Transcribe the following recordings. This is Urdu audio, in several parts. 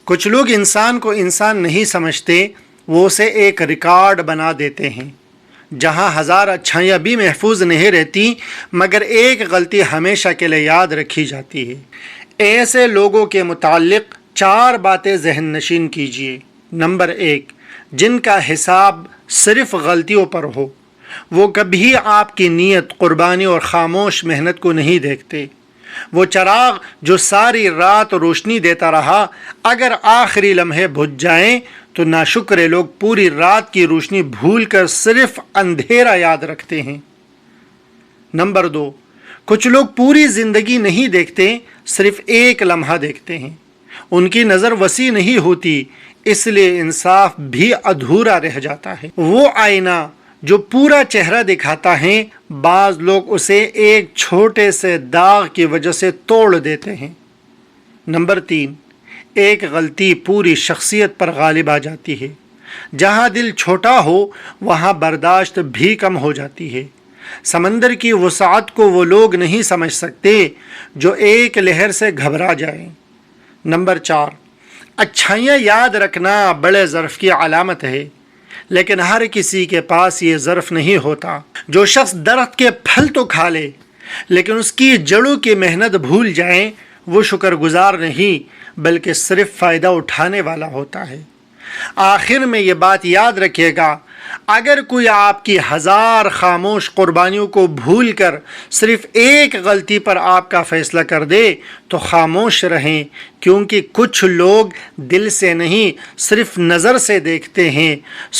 کچھ لوگ انسان کو انسان نہیں سمجھتے، وہ اسے ایک ریکارڈ بنا دیتے ہیں جہاں ہزار اچھائیاں بھی محفوظ نہیں رہتی، مگر ایک غلطی ہمیشہ کے لیے یاد رکھی جاتی ہے۔ ایسے لوگوں کے متعلق 4 باتیں ذہن نشین کیجیے۔ نمبر 1، جن کا حساب صرف غلطیوں پر ہو۔ وہ کبھی آپ کی نیت، قربانی اور خاموش محنت کو نہیں دیکھتے۔ وہ چراغ جو ساری رات روشنی دیتا رہا، اگر آخری لمحے بجھ جائیں تو ناشکرے لوگ پوری رات کی روشنی بھول کر صرف اندھیرا یاد رکھتے ہیں۔ نمبر 2، کچھ لوگ پوری زندگی نہیں دیکھتے، صرف ایک لمحہ دیکھتے ہیں۔ ان کی نظر وسیع نہیں ہوتی، اس لیے انصاف بھی ادھورا رہ جاتا ہے۔ وہ آئینہ جو پورا چہرہ دکھاتا ہے، بعض لوگ اسے ایک چھوٹے سے داغ کی وجہ سے توڑ دیتے ہیں۔ نمبر 3، ایک غلطی پوری شخصیت پر غالب آ جاتی ہے۔ جہاں دل چھوٹا ہو وہاں برداشت بھی کم ہو جاتی ہے۔ سمندر کی وسعت کو وہ لوگ نہیں سمجھ سکتے جو ایک لہر سے گھبرا جائیں۔ نمبر 4، اچھائیاں یاد رکھنا بڑے ظرف کی علامت ہے، لیکن ہر کسی کے پاس یہ ظرف نہیں ہوتا۔ جو شخص درخت کے پھل تو کھا لے لیکن اس کی جڑوں کی محنت بھول جائے، وہ شکر گزار نہیں بلکہ صرف فائدہ اٹھانے والا ہوتا ہے۔ آخر میں یہ بات یاد رکھیے گا، اگر کوئی آپ کی 1000 خاموش قربانیوں کو بھول کر صرف ایک غلطی پر آپ کا فیصلہ کر دے تو خاموش رہیں، کیونکہ کچھ لوگ دل سے نہیں صرف نظر سے دیکھتے ہیں۔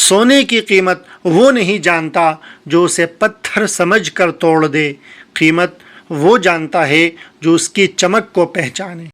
سونے کی قیمت وہ نہیں جانتا جو اسے پتھر سمجھ کر توڑ دے، قیمت وہ جانتا ہے جو اس کی چمک کو پہچانے۔